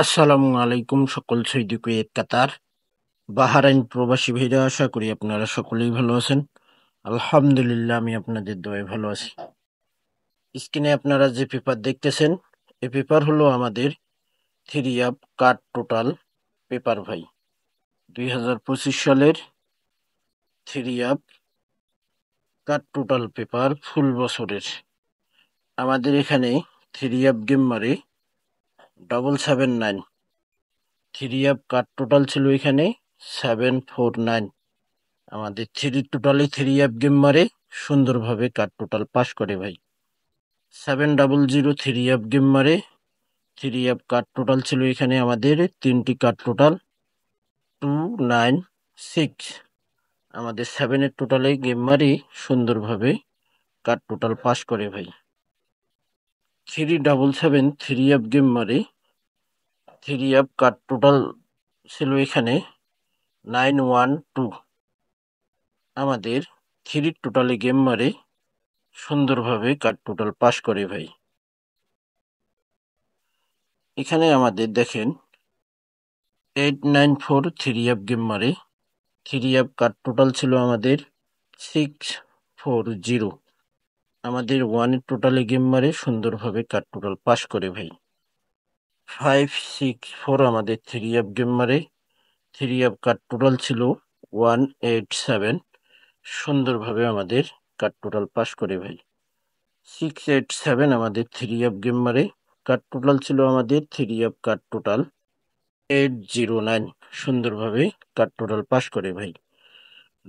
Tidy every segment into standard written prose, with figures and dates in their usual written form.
আসসালামু আলাইকুম সকল সৌদি কুয়েত কাতার বাহারাইন প্রবাসী ভাইরা, আশা করি আপনারা সকলেই ভালো আছেন। আলহামদুলিল্লাহ, আমি আপনাদের দোয়ায় ভালো আছি। স্ক্রিনে আপনারা যে পেপার দেখতেছেন, এই পেপার হলো আমাদের three up card total paper ভাই। 2025 সালের three up card total paper full বছরের। আমাদের এখানে থ্রি আপ গেম মারে 779। থ্রি আপ কার্ড টোটাল ছিল এখানে 749। আমাদের থ্রি অ্যাপ গেম মারে সুন্দরভাবে কার টোটাল পাস করে ভাই। 700 থ্রি অ্যাপ গেম মারে থ্রি অ্যাপ কার টোটাল ছিল এখানে আমাদের তিনটি কার টোটাল 296। আমাদের 7-এর টোটালে গেম মারি সুন্দরভাবে কার টোটাল পাস করে ভাই। 377 থ্রি অ্যাপ গেম মারে থ্রি অ্যাপ কার টোটাল ছিল এখানে 912। আমাদের থ্রি টোটালে গেম মারে সুন্দরভাবে কার টোটাল পাস করে ভাই। এখানে আমাদের দেখেন 894 থ্রি অ্যাপ গেম মারে থ্রি অ্যাপ কার টোটাল ছিল আমাদের 640। আমাদের ওয়ানের টোটালে গেম মারে সুন্দরভাবে কার টোটাল পাস করে ভাই। 564 আমাদের থ্রি অ্যাপ গেম মারে থ্রি অ্যাপ কার টোটাল ছিল 187। সুন্দরভাবে আমাদের কার টোটাল পাস করে ভাই। 687 আমাদের থ্রি অ্যাপ গেম মারে কার টোটাল ছিল আমাদের থ্রি অ্যাপ কার টোটাল 809। সুন্দরভাবে কার টোটাল পাস করে ভাই।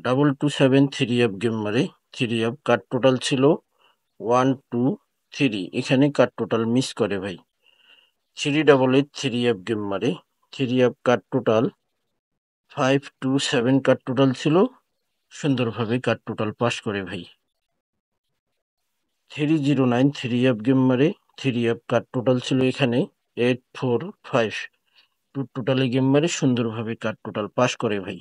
227 থ্রি অ্যাপ গেম মারে থ্রি অ্যাপ কার টোটাল ছিল 123। এখানে কার টোটাল মিস করে ভাই। 388 থ্রি অ্যাপ গেম মারে থ্রি অ্যাপ কার টোটাল 527 কার টোটাল ছিল, সুন্দরভাবে কার টোটাল পাস করে ভাই। 309 থ্রি অ্যাপ গেম মারে থ্রি অ্যাপ কার টোটাল ছিল এখানে 845। টোটালে গেম মারে সুন্দরভাবে কার টোটাল পাস করে ভাই।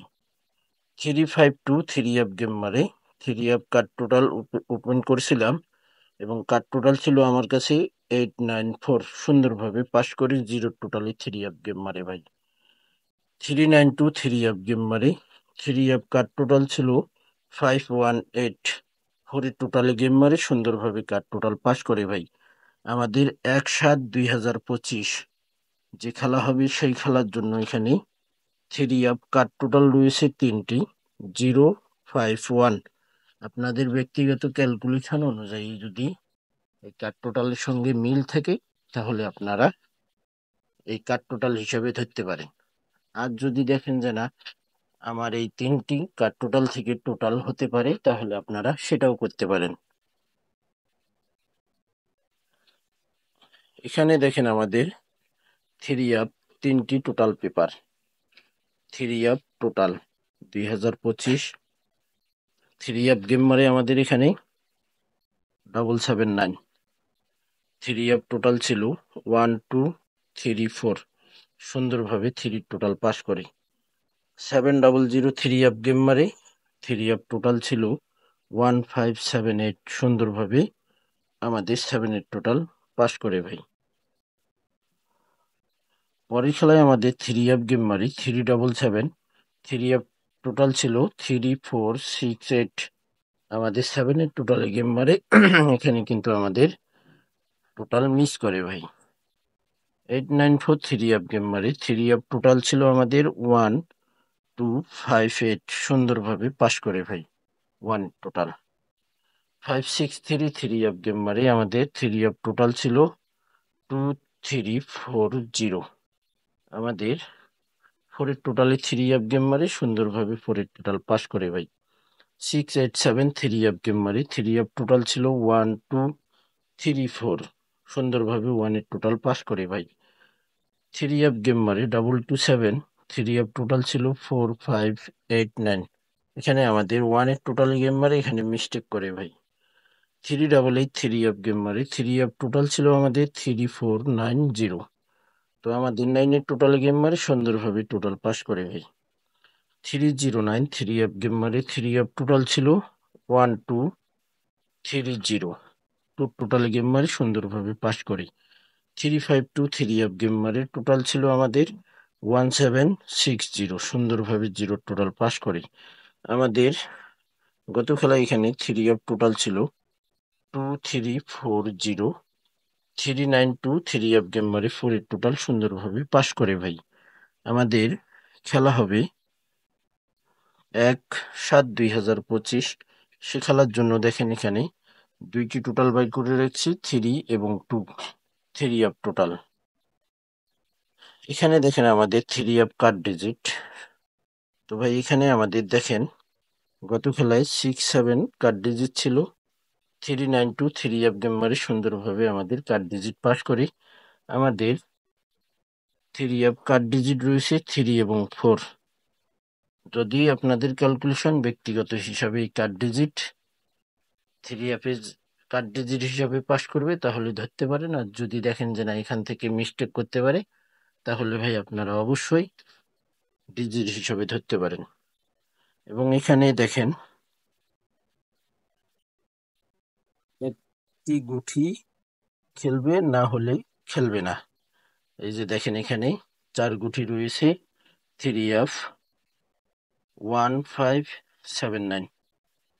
352 থ্রি অ্যাপ গেম মারে থ্রি অ্যাপ কার টোটাল ওপেন করেছিলাম এবং কার টোটাল ছিল আমার কাছে 894। সুন্দরভাবে পাস করে zero totally three app game মারে ভাই। 392 থ্রি অ্যাপ গেম মারে থ্রি অ্যাপ কার টোটাল ছিল 518। ফোরে টোটালে গেম মারে সুন্দরভাবে কার টোটাল পাস করে ভাই। আমাদের 1/7/2025 যে খেলা হবে সেই খেলার জন্য এখানে থ্রি অ্যাপ কার টোটাল রয়েছে তিনটি 051। আপনাদের ব্যক্তিগত ক্যালকুলেশন অনুযায়ী যদি এই কার টোটালের সঙ্গে মিল থাকে তাহলে আপনারা এই কার টোটাল হিসেবে ধরতে পারেন। আর যদি দেখেন যে না, আমার এই তিনটি কার টোটাল থেকে টোটাল হতে পারে, তাহলে আপনারা সেটাও করতে পারেন। এখানে দেখেন আমাদের থ্রি অ্যাপ তিনটি total paper. Three app total 2025 three app game মারে আমাদের এখানে 779। থ্রি অ্যাপ টোটাল ছিল 1234। সুন্দরভাবে থ্রি টোটাল পাস করে। 700 থ্রি অ্যাপ গেম মারে থ্রি অ্যাপ টোটাল ছিল 1578। সুন্দরভাবে আমাদের 7-এর টোটাল পাস করে ভাই। পরের খেলায় আমাদের থ্রি অ্যাপ গেম মারি 377 থ্রি অ্যাপ টোটাল ছিল 3468। আমাদের 7-এর টোটালে গেম মারে এখানে কিন্তু আমাদের টোটাল মিস করে ভাই। 894 থ্রি অ্যাপ গেম মারে থ্রি অ্যাপ টোটাল ছিল আমাদের 1258। সুন্দরভাবে পাস করে ভাই। One total 563 three app game মারে আমাদের থ্রি অ্যাপ টোটাল ছিল 2340। আমাদের ফোরের টোটালে থ্রি অ্যাপ গেম মারে সুন্দরভাবে ফোরের টোটাল পাস করে ভাই। 687 থ্রি অ্যাপ গেম মারে থ্রি অ্যাপ টোটাল ছিল 1234। সুন্দরভাবে ওয়ানের টোটাল পাস করে ভাই। থ্রি অ্যাপ গেম মারে 227 থ্রি অ্যাপ টোটাল ছিল 4589। এখানে আমাদের ওয়ানের টোটাল গেম মারে এখানে মিস্টেক করে ভাই। 388 থ্রি অ্যাপ গেম মারে থ্রি অ্যাপ টোটাল ছিল আমাদের 3490। তো আমাদের 9-এর টোটাল গেম মারে সুন্দরভাবে টোটাল পাস করে ভাই। 309 থ্রি অ্যাপ গেম মারে থ্রি অ্যাপ টোটাল ছিল 1230। টোটাল গেম মারে সুন্দরভাবে পাস করে। 352 থ্রি অফ গেম মারে টোটাল ছিল আমাদের 1760, সুন্দরভাবে জিরো টোটাল পাস করে আমাদের গত খেলায় এখানে থ্রি অফ টোটাল ছিল 2340, 392 থ্রি অফ গেম মারে 4 টোটাল সুন্দরভাবে পাস করে ভাই। আমাদের খেলা হবে 1/7/2025। সে খেলার জন্য দেখেন এখানে দুইটি টোটাল বাই করে রাখছি, 3 এবং 2, থ্রি অফ টোটাল। এখানে দেখেন আমাদের থ্রি অফ কার্ড ডিজিট। তো ভাই এখানে আমাদের দেখেন গত খেলায় 6-7 কার্ড ডিজিট ছিল, 392 থ্রি অফ গেম মারে সুন্দরভাবে আমাদের কার্ড ডিজিট পাস করি। আমাদের থ্রি অফ কার্ড ডিজিট রয়েছে 3 এবং 4। যদি আপনাদের ক্যালকুলেশন ব্যক্তিগত হিসাবে এই কার্ড ডিজিট থ্রি অ্যাপে কার্ড ডিজিট হিসাবে পাস করবে তাহলে ধরতে পারেন, আর যদি দেখেন যে না এখান থেকে মিস্টেক করতে পারে তাহলে ভাই আপনারা অবশ্যই ডিজিট হিসাবে ধরতে পারেন। এবং এখানে দেখেন একটি গুটি খেলবে, না হলে খেলবে না। এই যে দেখেন এখানে 4 গুটি রয়েছে, 3F1579।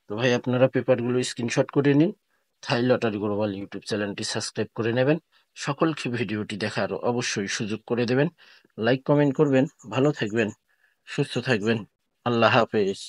তো ভাই আপনারা পেপারগুলো স্ক্রিনশট করে নিন, থাই লটারি গ্লোবাল ইউটিউব চ্যানেলটি সাবস্ক্রাইব করে নেবেন। সকলকে ভিডিওটি দেখার অবশ্যই সুযোগ করে দেবেন, লাইক কমেন্ট করবেন। ভালো থাকবেন, সুস্থ থাকবেন। আল্লাহ হাফেজ।